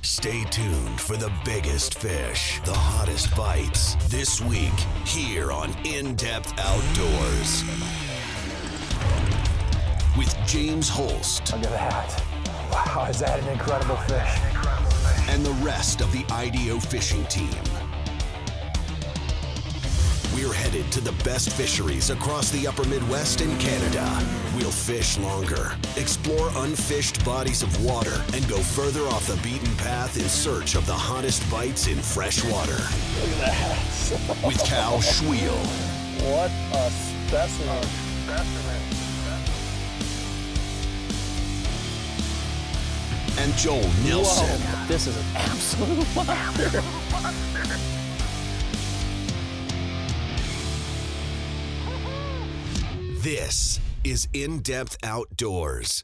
Stay tuned for the biggest fish, the hottest bites, this week here on In-Depth Outdoors. With James Holst. Look at that. Wow, is that an incredible fish? And the rest of the IDO fishing team. We're headed to the best fisheries across the upper Midwest and Canada. We'll fish longer, explore unfished bodies of water, and go further off the beaten path in search of the hottest bites in fresh water. Look at that. With Cal Schwiel. What a specimen. And Joel Nelson. Whoa, this is an absolute monster. This is In-Depth Outdoors.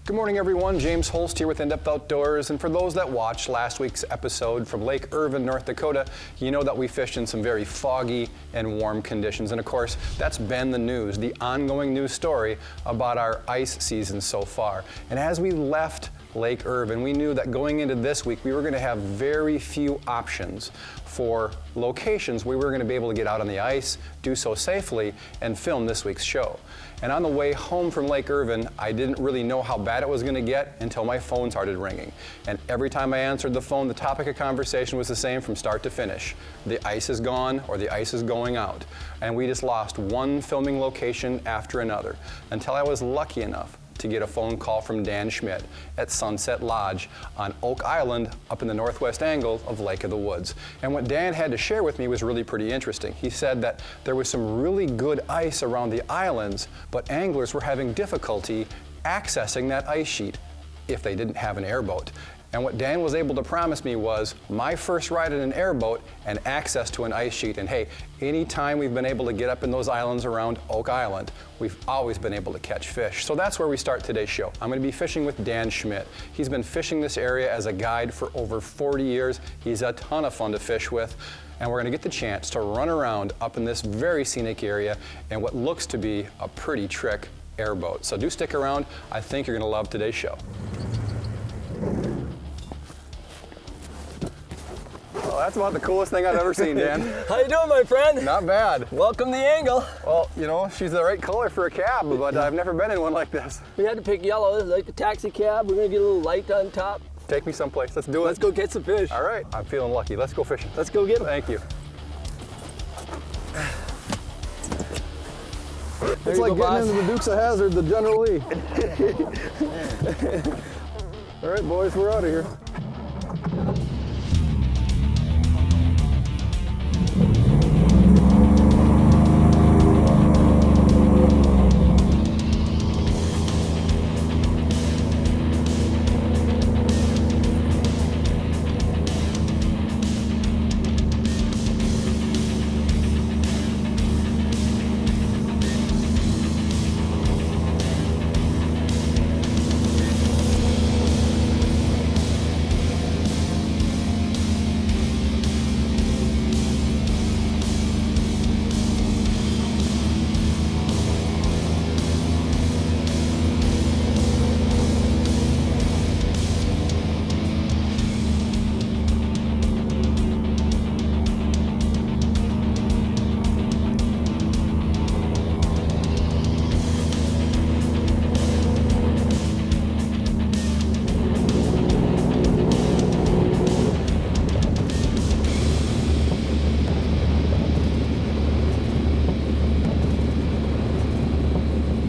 Good morning, everyone. James Holst here with In-Depth Outdoors. And for those that watched last week's episode from Lake Irvin, North Dakota, you know that we fished in some very foggy and warm conditions. And of course, that's been the news, the ongoing news story about our ice season so far. And as we left Lake Irvin, we knew that going into this week, we were going to have very few options for locations where we were going to be able to get out on the ice, do so safely, and film this week's show. And on the way home from Lake Irvin, I didn't really know how bad it was going to get until my phone started ringing. And every time I answered the phone, the topic of conversation was the same from start to finish. The ice is gone or the ice is going out. And we just lost one filming location after another until I was lucky enough to get a phone call from Dan Schmidt at Sunset Lodge on Oak Island up in the northwest angle of Lake of the Woods. And what Dan had to share with me was really pretty interesting. He said that there was some really good ice around the islands, but anglers were having difficulty accessing that ice sheet if they didn't have an airboat. And what Dan was able to promise me was my first ride in an airboat and access to an ice sheet. And hey, anytime we've been able to get up in those islands around Oak Island, we've always been able to catch fish. So that's where we start today's show. I'm going to be fishing with Dan Schmidt. He's been fishing this area as a guide for over 40 years. He's a ton of fun to fish with. And we're going to get the chance to run around up in this very scenic area in what looks to be a pretty trick airboat. So do stick around. I think you're going to love today's show. Well, that's about the coolest thing I've ever seen, Dan. How you doing, my friend? Not bad. Welcome to the angle. Well, you know, she's the right color for a cab, but I've never been in one like this. We had to pick yellow, like a taxi cab. We're gonna get a little light on top. Take me someplace. Let's do it. Let's go get some fish. All right. I'm feeling lucky. Let's go fishing. Let's go get them. Thank you. It's like getting into the Dukes of Hazzard, the General Lee. All right, boys, we're out of here.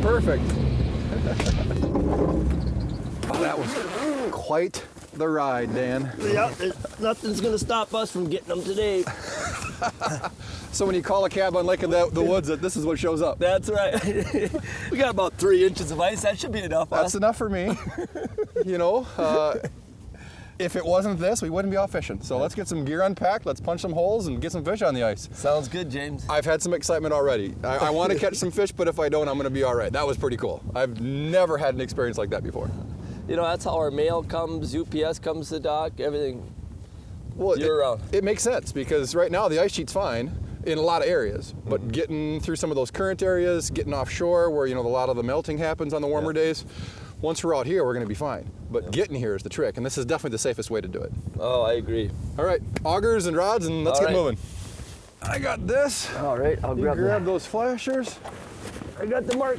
Perfect. Oh, that was quite the ride, Dan. Yeah, nothing's gonna stop us from getting them today. So when you call a cab on Lake of the Woods, this is what shows up. That's right. We got about 3 inches of ice. That should be enough. That's enough for me. You know, if it wasn't this, we wouldn't be out fishing. So let's get some gear unpacked, let's punch some holes and get some fish on the ice. Sounds good, James. I've had some excitement already. I want to catch some fish, but if I don't, I'm going to be all right. That was pretty cool. I've never had an experience like that before. You know, that's how our mail comes, UPS comes to the dock, everything. Well, year-round. It makes sense because right now the ice sheet's fine in a lot of areas, but getting through some of those current areas, getting offshore where, you know, a lot of the melting happens on the warmer days, once we're out here, we're going to be fine. But getting here is the trick, and this is definitely the safest way to do it. Oh, I agree. All right, augers and rods, and let's All get right. moving. I got this. All right, I'll You grab those flashers. I got the mark.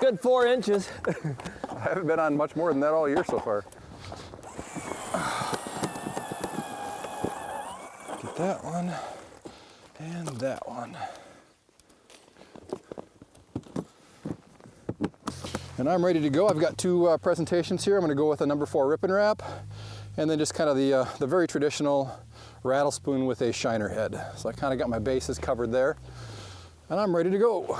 Good 4 inches. I haven't been on much more than that all year so far. Get that one and that one. And I'm ready to go. I've got 2 presentations here. I'm going to go with a number 4 rip and wrap, and then just kind of the very traditional rattle spoon with a shiner head. So I kind of got my bases covered there, and I'm ready to go.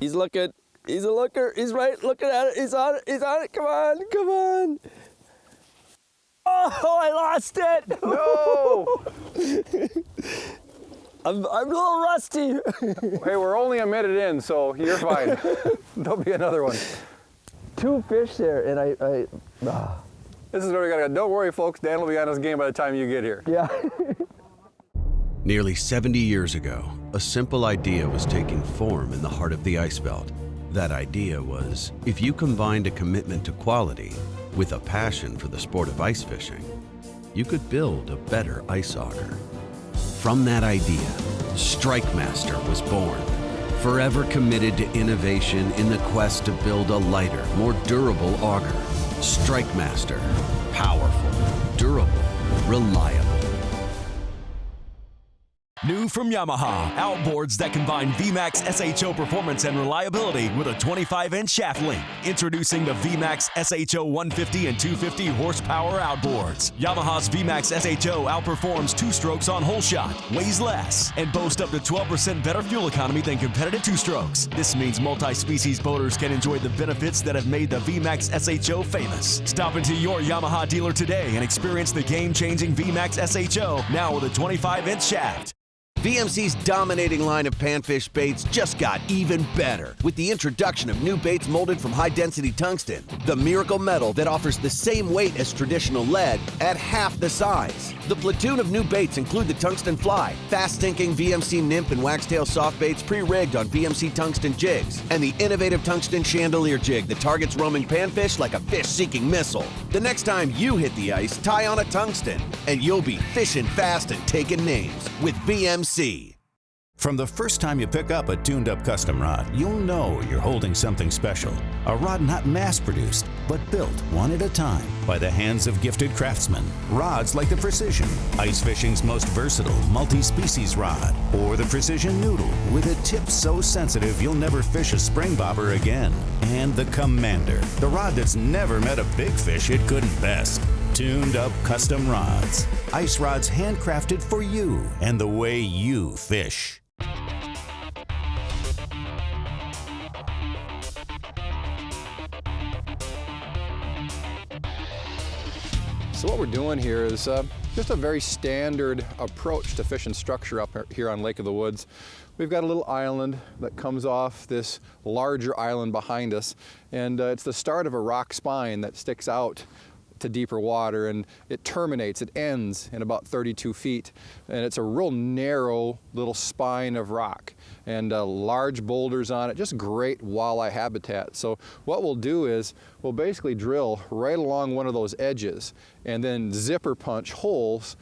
He's looking. He's a looker. He's right looking at it. He's on it. He's on it. Come on. Come on. Oh, I lost it. No! I'm a little rusty. Hey, we're only a minute in, so you're fine. There'll be another one. 2 fish there, and This is where we gotta go. Don't worry, folks. Dan will be on his game by the time you get here. yeah. Nearly 70 years ago, a simple idea was taking form in the heart of the ice belt. That idea was, if you combined a commitment to quality with a passion for the sport of ice fishing, you could build a better ice auger. From that idea, StrikeMaster was born, forever committed to innovation in the quest to build a lighter, more durable auger. StrikeMaster, powerful, durable, reliable. New from Yamaha, outboards that combine VMAX SHO performance and reliability with a 25-inch shaft link. Introducing the VMAX SHO 150 and 250 horsepower outboards. Yamaha's VMAX SHO outperforms 2 strokes on hole shot, weighs less, and boasts up to 12% better fuel economy than competitive 2 strokes. This means multi-species boaters can enjoy the benefits that have made the VMAX SHO famous. Stop into your Yamaha dealer today and experience the game-changing VMAX SHO, now with a 25-inch shaft. VMC's dominating line of panfish baits just got even better with the introduction of new baits molded from high-density tungsten, the miracle metal that offers the same weight as traditional lead at half the size. The platoon of new baits include the Tungsten Fly, fast-sinking VMC Nymph and Waxtail soft baits pre-rigged on VMC tungsten jigs, and the innovative tungsten chandelier jig that targets roaming panfish like a fish-seeking missile. The next time you hit the ice, tie on a tungsten, and you'll be fishing fast and taking names with VMC. From the first time you pick up a tuned-up custom rod, you'll know you're holding something special. A rod not mass-produced, but built one at a time by the hands of gifted craftsmen. Rods like the Precision, ice fishing's most versatile multi-species rod, or the Precision Noodle with a tip so sensitive you'll never fish a spring bobber again. And the Commander, the rod that's never met a big fish it couldn't best. Tuned up custom rods. Ice rods handcrafted for you and the way you fish. So what we're doing here is just a very standard approach to fish and structure up here on Lake of the Woods. We've got a little island that comes off this larger island behind us, and it's the start of a rock spine that sticks out to deeper water, and it terminates, it ends in about 32 feet, and it's a real narrow little spine of rock and large boulders on it, just great walleye habitat. So what we'll do is we'll basically drill right along one of those edges and then zipper punch holes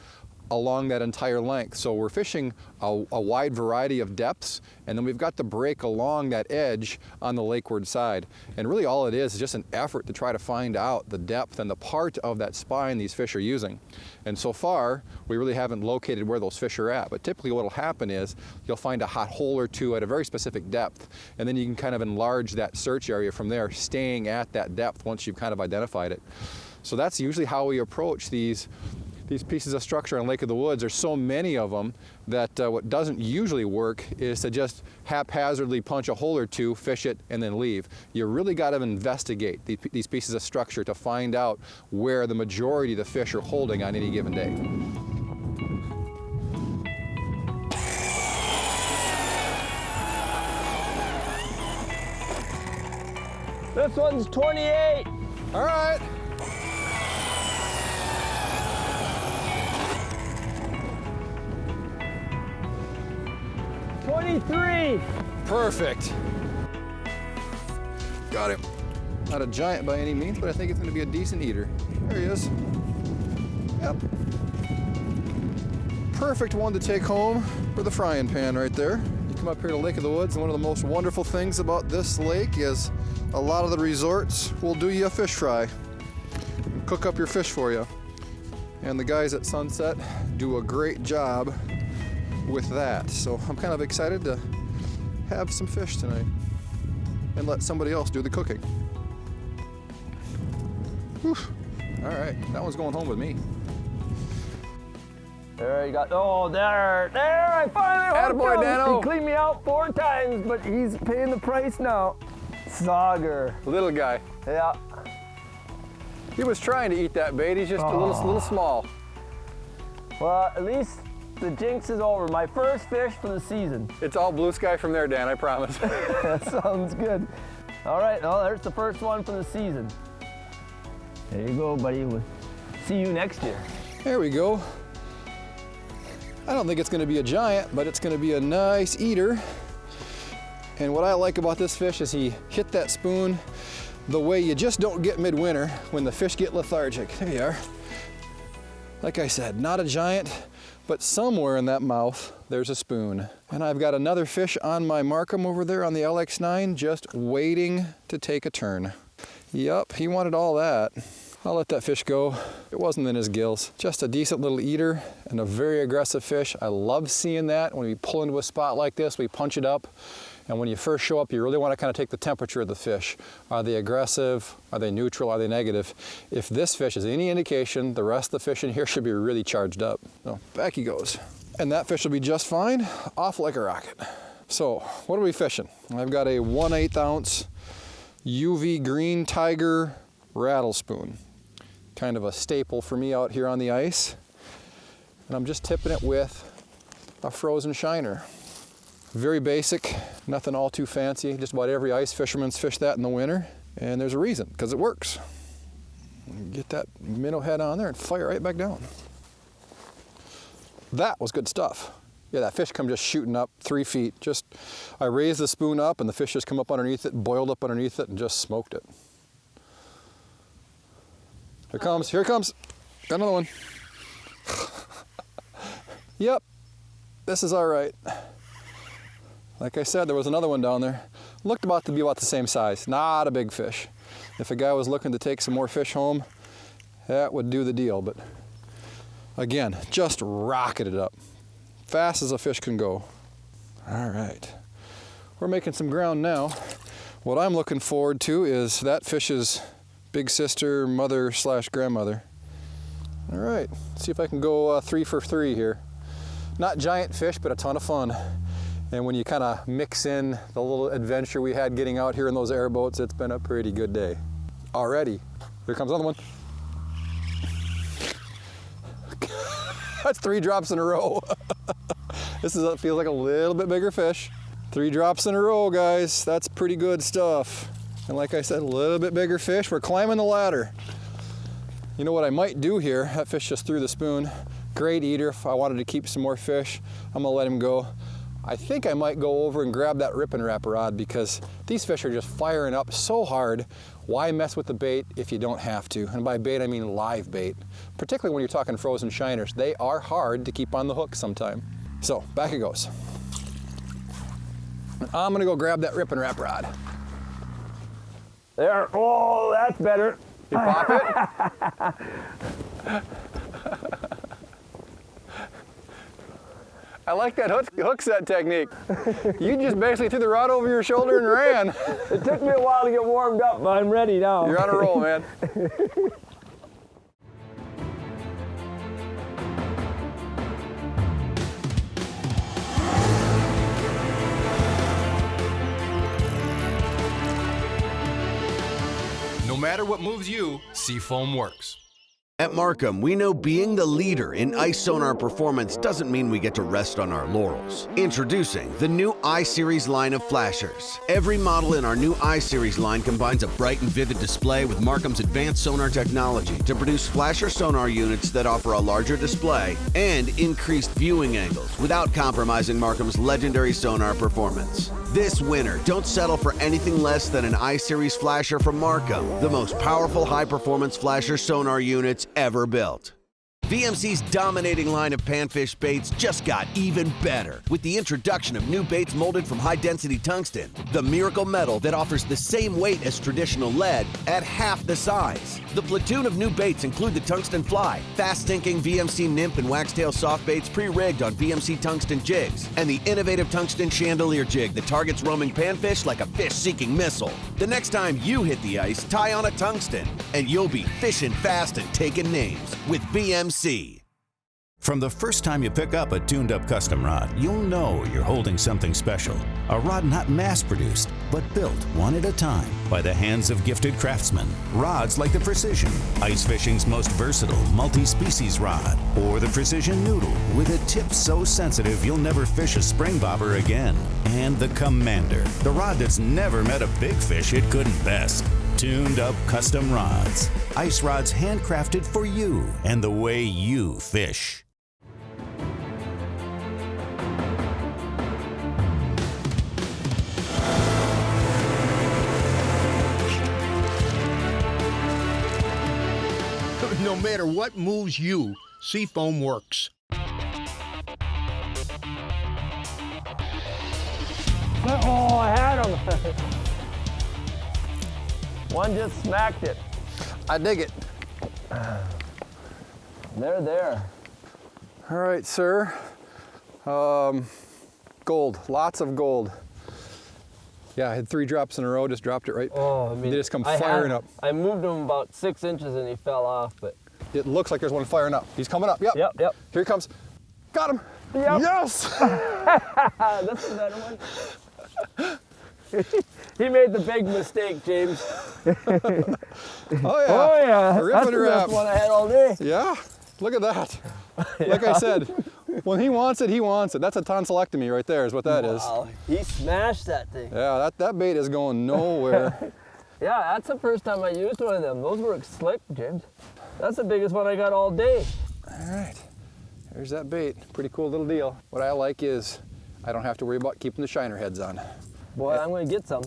along that entire length. So we're fishing a wide variety of depths, and then we've got the break along that edge on the lakeward side. And really all it is just an effort to try to find out the depth and the part of that spine these fish are using. And so far, we really haven't located where those fish are at. But typically what'll happen is you'll find a hot hole or two at a very specific depth, and then you can kind of enlarge that search area from there, staying at that depth once you've kind of identified it. So that's usually how we approach these pieces of structure on Lake of the Woods. There's so many of them that what doesn't usually work is to just haphazardly punch a hole or two, fish it, and then leave. You really got to investigate these pieces of structure to find out where the majority of the fish are holding on any given day. This one's 28. All right. 23. Perfect. Got him. Not a giant by any means, but I think it's going to be a decent eater. There he is. Yep. Perfect one to take home for the frying pan right there. You come up here to Lake of the Woods, and one of the most wonderful things about this lake is a lot of the resorts will do you a fish fry. Cook up your fish for you. And the guys at Sunset do a great job with that. So I'm kind of excited to have some fish tonight and let somebody else do the cooking. Whew. All right, that one's going home with me. There you got, oh, there, I finally hooked Attaboy, him. Dano. He cleaned me out 4 times, but he's paying the price now. Sauger. Little guy. Yeah. He was trying to eat that bait. He's just a little small. Well, at least the jinx is over. My first fish for the season. It's all blue sky from there, Dan, I promise. That sounds good. All right, well, there's the first one for the season. There you go, buddy. We'll see you next year. There we go. I don't think it's going to be a giant, but it's going to be a nice eater. And what I like about this fish is he hit that spoon the way you just don't get midwinter when the fish get lethargic. There you are. Like I said, not a giant, but somewhere in that mouth, there's a spoon. And I've got another fish on my Markham over there on the LX9, just waiting to take a turn. Yup, he wanted all that. I'll let that fish go. It wasn't in his gills. Just a decent little eater and a very aggressive fish. I love seeing that. When we pull into a spot like this, we punch it up. And when you first show up, you really want to kind of take the temperature of the fish. Are they aggressive? Are they neutral? Are they negative? If this fish is any indication, the rest of the fish in here should be really charged up. So back he goes. And that fish will be just fine, off like a rocket. So what are we fishing? I've got a 1/8 ounce UV green tiger rattle spoon. Kind of a staple for me out here on the ice. And I'm just tipping it with a frozen shiner. Very basic, nothing all too fancy. Just about every ice fisherman's fished that in the winter. And there's a reason, because it works. Get that minnow head on there and fire right back down. That was good stuff. Yeah, that fish come just shooting up 3 feet. Just, I raised the spoon up and the fish just come up underneath it, boiled up underneath it, and just smoked it. Here it comes. Got another one. Yep, this is all right. Like I said, there was another one down there. Looked about to be about the same size. Not a big fish. If a guy was looking to take some more fish home, that would do the deal. But again, just rocketed up. Fast as a fish can go. All right. We're making some ground now. What I'm looking forward to is that fish's big sister, mother / grandmother. All right, see if I can go 3 for 3 here. Not giant fish, but a ton of fun. And when you kind of mix in the little adventure we had getting out here in those airboats, it's been a pretty good day. Already. Here comes another one. That's 3 drops in a row. This feels like a little bit bigger fish. 3 drops in a row, guys. That's pretty good stuff. And like I said, a little bit bigger fish. We're climbing the ladder. You know what I might do here? That fish just threw the spoon. Great eater. If I wanted to keep some more fish, I'm gonna let him go. I think I might go over and grab that rip and wrap rod because these fish are just firing up so hard. Why mess with the bait if you don't have to? And by bait, I mean live bait. Particularly when you're talking frozen shiners. They are hard to keep on the hook sometime. So back it goes. I'm gonna go grab that rip and wrap rod. There, oh, that's better. You pop it? I like that hook set technique. You just basically threw the rod over your shoulder and ran. It took me a while to get warmed up, but I'm ready now. You're on a roll, man. No matter what moves you, Seafoam works. At Markham, we know being the leader in ice sonar performance doesn't mean we get to rest on our laurels. Introducing the new I-Series line of flashers. Every model in our new I-Series line combines a bright and vivid display with Markham's advanced sonar technology to produce flasher sonar units that offer a larger display and increased viewing angles without compromising Markham's legendary sonar performance. This winter, don't settle for anything less than an I-Series flasher from Markham, the most powerful high-performance flasher sonar units ever built. VMC's dominating line of panfish baits just got even better with the introduction of new baits molded from high-density tungsten, the miracle metal that offers the same weight as traditional lead at half the size. The platoon of new baits include the Tungsten Fly, fast-sinking VMC Nymph and Waxtail soft baits pre-rigged on VMC tungsten jigs, and the innovative Tungsten Chandelier jig that targets roaming panfish like a fish-seeking missile. The next time you hit the ice, tie on a tungsten, and you'll be fishing fast and taking names with VMC. From the first time you pick up a tuned-up custom rod, you'll know you're holding something special. A rod not mass-produced, but built one at a time by the hands of gifted craftsmen. Rods like the Precision, ice fishing's most versatile multi-species rod, or the Precision Noodle with a tip so sensitive you'll never fish a spring bobber again. And the Commander, the rod that's never met a big fish it couldn't best. Tuned-up custom rods. Ice rods handcrafted for you and the way you fish. No matter what moves you, Seafoam works. Oh, I had him. One just smacked it. I dig it. They're there. All right, sir. Gold, lots of gold. Yeah, I had 3 drops in a row, just dropped it right. Oh, I mean, they just come firing up. I moved him about 6 inches and he fell off, but. It looks like there's one firing up. He's coming up, yep. Yep. Here he comes. Got him. Yep. Yes! That's a better one. He made the big mistake, James. Oh yeah. Oh yeah. A rip That's and the a best wrap. one I had all day. Yeah, look at that. Like I said, when he wants it, he wants it. That's a tonsillectomy right there is what that is. Wow, he smashed that thing. Yeah, that bait is going nowhere. Yeah, that's the first time I used one of them. Those were slick, James. That's the biggest one I got all day. All right, there's that bait. Pretty cool little deal. What I like is I don't have to worry about keeping the shiner heads on. Boy, I'm gonna get some.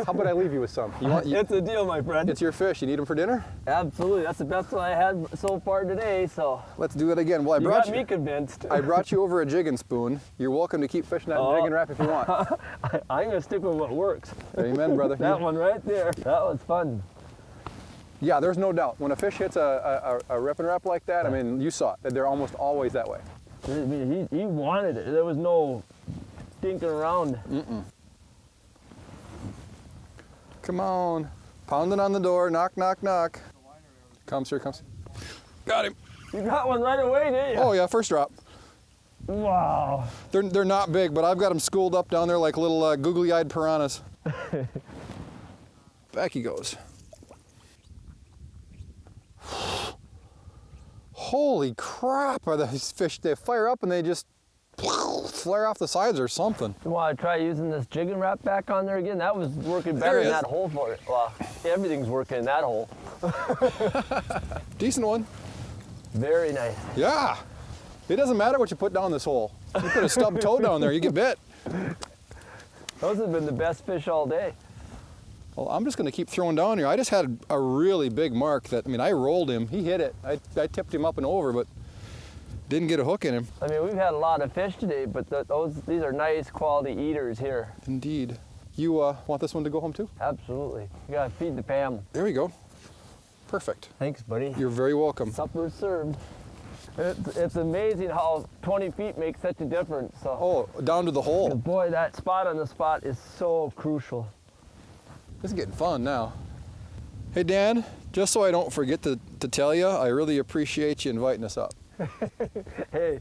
How about I leave you with some? It's a deal, my friend. It's your fish. You need them for dinner? Absolutely, that's the best one I had so far today, so. Let's do that again. Well, You got me convinced. I brought you over a jigging spoon. You're welcome to keep fishing that jigging wrap if you want. I'm gonna stick with what works. Amen, brother. That one right there. That was fun. Yeah, there's no doubt. When a fish hits a rip and wrap like that, I mean, you saw it. They're almost always that way. I mean, he wanted it. There was no stinking around. Come on. Pounding on the door. Knock, knock, knock. Comes, here comes. Got him. You got one right away, didn't you? Oh, yeah, first drop. Wow. They're not big, but I've got them schooled up down there like little googly-eyed piranhas. Back he goes. Holy crap, are these fish, they fire up and they just flare off the sides or something. You want to try using this jigging wrap back on there again? That was working better in that hole for it. Well, everything's working in that hole. Decent one. Very nice. Yeah. It doesn't matter what you put down this hole. You put a stub toe down there, you get bit. Those have been the best fish all day. Well, I'm just going to keep throwing down here. I just had a really big mark that, I mean, I rolled him. He hit it. I tipped him up and over, but didn't get a hook in him. I mean, we've had a lot of fish today, but these are nice quality eaters here. Indeed. You want this one to go home too? Absolutely. You got to feed the Pam. There we go. Perfect. Thanks, buddy. You're very welcome. Supper served. It's amazing how 20 feet makes such a difference. So. Oh, down to the hole. Boy, that spot on the spot is so crucial. This is getting fun now. Hey Dan, just so I don't forget to tell you, I really appreciate you inviting us up. Hey,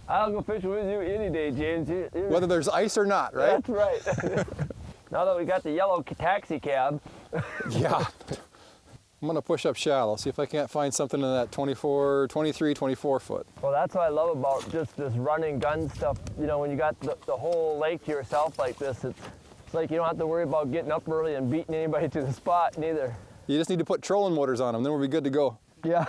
I'll go fishing with you any day, James. Whether there's ice or not, right? That's right. Now that we got the yellow taxi cab. Yeah. I'm gonna push up shallow, see if I can't find something in that 24, 23, 24 foot. Well, that's what I love about just this run and gun stuff. You know, when you got the whole lake to yourself like this, it's like you don't have to worry about getting up early and beating anybody to the spot, neither. You just need to put trolling motors on them, then we'll be good to go. Yeah.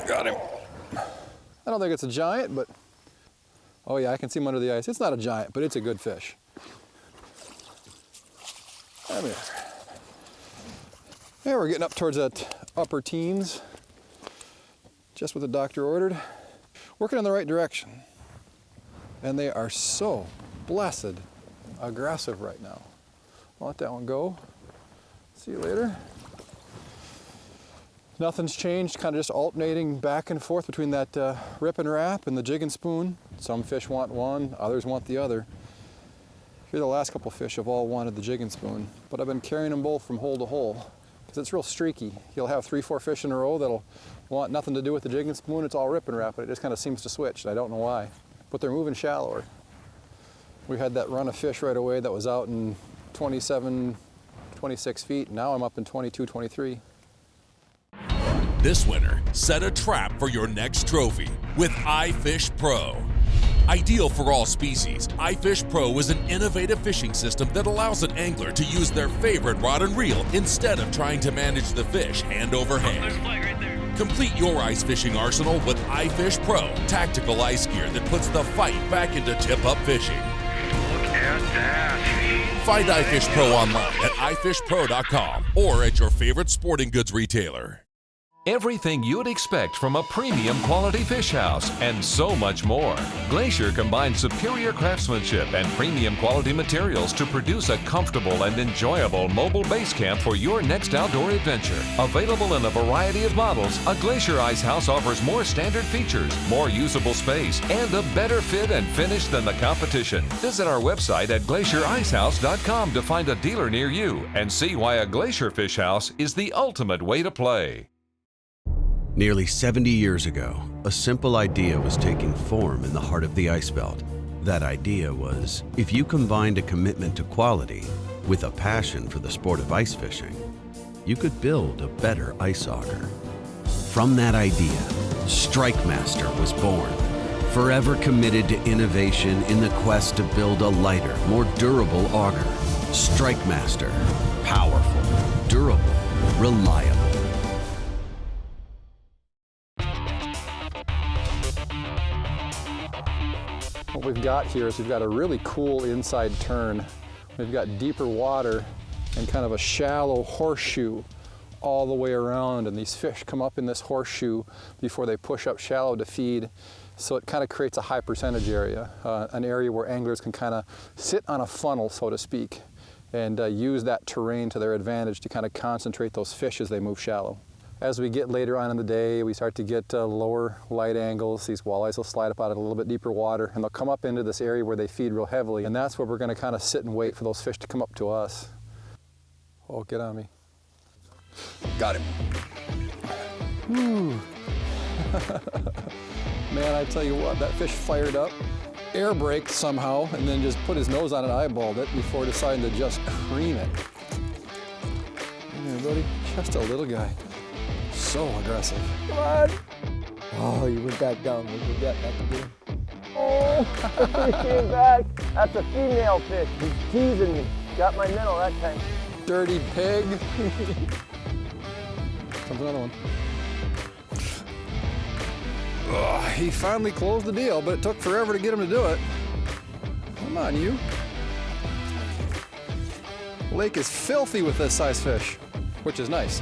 Got him. I don't think it's a giant, but oh yeah, I can see him under the ice. It's not a giant, but it's a good fish. Come here. Yeah, we're getting up towards that upper teens. Just what the doctor ordered. Working in the right direction. And they are so blessed aggressive right now. I'll let that one go. See you later. Nothing's changed, kind of just alternating back and forth between that rip and wrap and the jig and spoon. Some fish want one, others want the other. Here the last couple fish have all wanted the jig and spoon, but I've been carrying them both from hole to hole because it's real streaky. You'll have 3-4 fish in a row that'll want nothing to do with the jig and spoon. It's all rip and wrap, but it just kind of seems to switch, and I don't know why. But they're moving shallower. We had that run of fish right away that was out in 27, 26 feet. Now I'm up in 22, 23. This winter, set a trap for your next trophy with iFish Pro. Ideal for all species, iFish Pro is an innovative fishing system that allows an angler to use their favorite rod and reel instead of trying to manage the fish hand over hand. There's a flag right there. Complete your ice fishing arsenal with iFish Pro, tactical ice gear that puts the fight back into tip-up fishing. Look at that. Find iFish Pro online at ifishpro.com or at your favorite sporting goods retailer. Everything you'd expect from a premium quality fish house and so much more. Glacier combines superior craftsmanship and premium quality materials to produce a comfortable and enjoyable mobile base camp for your next outdoor adventure. Available in a variety of models, a Glacier Ice House offers more standard features, more usable space, and a better fit and finish than the competition. Visit our website at glacierIcehouse.com to find a dealer near you and see why a Glacier Fish House is the ultimate way to play. Nearly 70 years ago, a simple idea was taking form in the heart of the ice belt. That idea was, if you combined a commitment to quality with a passion for the sport of ice fishing, you could build a better ice auger. From that idea, StrikeMaster was born, forever committed to innovation in the quest to build a lighter, more durable auger. StrikeMaster, powerful, durable, reliable. What we've got here is we've got a really cool inside turn. We've got deeper water and kind of a shallow horseshoe all the way around, and these fish come up in this horseshoe before they push up shallow to feed. So it kind of creates a high percentage area, an area where anglers can kind of sit on a funnel, so to speak, and use that terrain to their advantage to kind of concentrate those fish as they move shallow. As we get later on in the day, we start to get lower light angles. These walleyes will slide up out of a little bit deeper water, and they'll come up into this area where they feed real heavily, and that's where we're going to kind of sit and wait for those fish to come up to us. Oh, get on me. Got him. Whew. Man, I tell you what, that fish fired up, air braked somehow, and then just put his nose on it, eyeballed it before deciding to just cream it. Hey there, buddy, just a little guy. So aggressive. Come on. Oh, you went back down. Look at that. Back again. Oh, he came back. That's a female fish. He's teasing me. Got my minnow that time. Dirty pig. Comes another one. Oh, he finally closed the deal, but it took forever to get him to do it. Come on, you. The lake is filthy with this size fish, which is nice.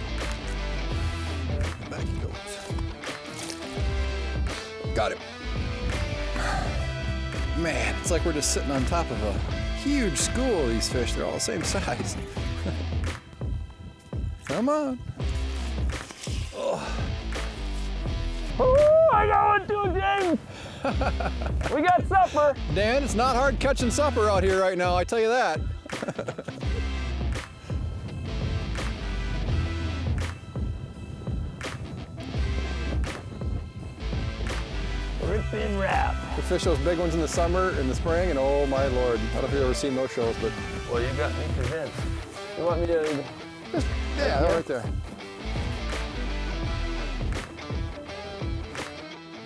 Back he goes. Got him. Man, it's like we're just sitting on top of a huge school of these fish. They're all the same size. Come on. Oh. Oh, I got one too, James. We got supper. Dan, it's not hard catching supper out here right now, I tell you that. We're Fin wrap. We fish those big ones in the summer, in the spring, and oh my Lord, I don't know if you've ever seen those shows, but. Well, you got me convinced. You want me to? Yeah, right there.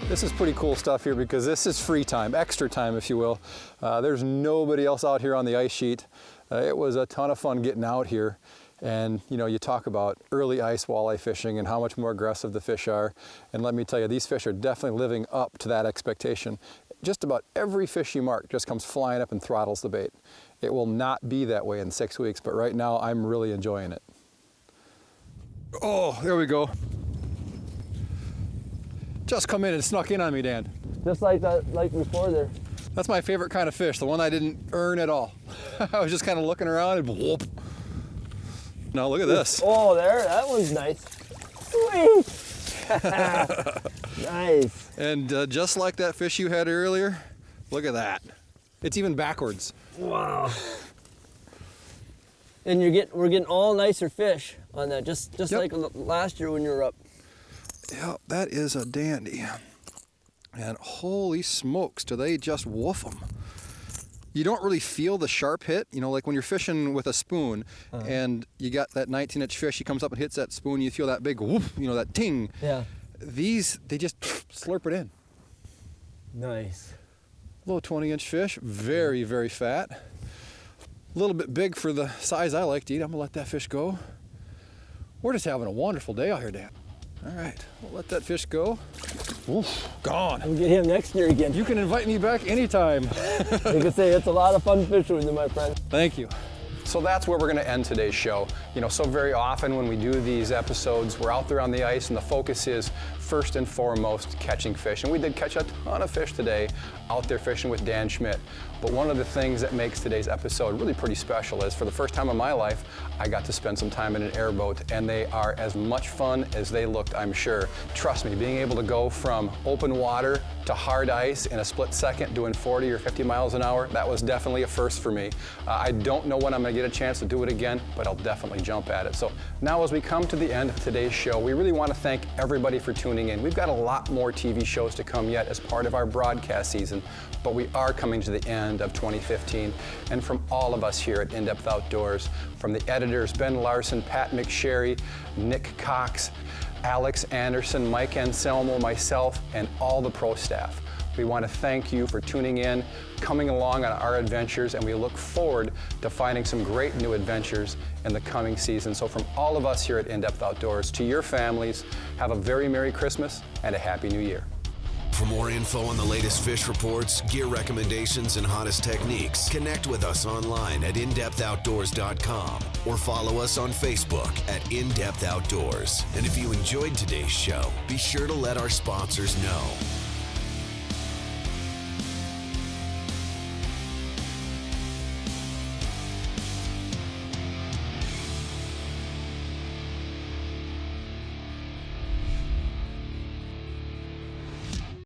This is pretty cool stuff here because this is free time, extra time if you will. There's nobody else out here on the ice sheet. It was a ton of fun getting out here. And you know, you talk about early ice walleye fishing and how much more aggressive the fish are. And let me tell you, these fish are definitely living up to that expectation. Just about every fish you mark just comes flying up and throttles the bait. It will not be that way in 6 weeks, but right now I'm really enjoying it. Oh, there we go. Just come in and snuck in on me, Dan. Just like that, like before there. That's my favorite kind of fish, the one I didn't earn at all. I was just kind of looking around and whoop. Now look at this. Oh, there, that one's nice. Sweet. Nice. And just like that fish you had earlier, look at that. It's even backwards. Wow. And we're getting all nicer fish on that, just Yep. like last year when you were up. Yeah, that is a dandy. And holy smokes, do they just woof them. You don't really feel the sharp hit, you know, like when you're fishing with a spoon and you got that 19-inch fish, he comes up and hits that spoon, you feel that big whoop, you know, that ting. Yeah. These, they just slurp it in. Nice. Little 20-inch fish, very, very fat. A little bit big for the size I like to eat. I'm gonna let that fish go. We're just having a wonderful day out here, Dan. All right, we'll let that fish go. Oof, gone. We'll get him next year again. You can invite me back anytime. You can say it's a lot of fun fishing with you, my friend. Thank you. So that's where we're going to end today's show. You know, so very often when we do these episodes, we're out there on the ice and the focus is first and foremost catching fish. And we did catch a ton of fish today out there fishing with Dan Schmidt. But one of the things that makes today's episode really pretty special is for the first time in my life, I got to spend some time in an airboat, and they are as much fun as they looked, I'm sure. Trust me, being able to go from open water to hard ice in a split second doing 40 or 50 miles an hour, that was definitely a first for me. I don't know when I'm going to get a chance to do it again, but I'll definitely jump at it. So now as we come to the end of today's show, we really want to thank everybody for tuning in. We've got a lot more TV shows to come yet as part of our broadcast season, but we are coming to the end of 2015. And from all of us here at In Depth Outdoors, from the editors Ben Larson, Pat McSherry, Nick Cox, Alex Anderson, Mike Anselmo, myself, and all the pro staff, we want to thank you for tuning in, coming along on our adventures, and we look forward to finding some great new adventures in the coming season. So from all of us here at In Depth Outdoors, to your families, have a very Merry Christmas and a Happy New Year. For more info on the latest fish reports, gear recommendations, and hottest techniques, connect with us online at indepthoutdoors.com or follow us on Facebook at In Depth Outdoors. And if you enjoyed today's show, be sure to let our sponsors know.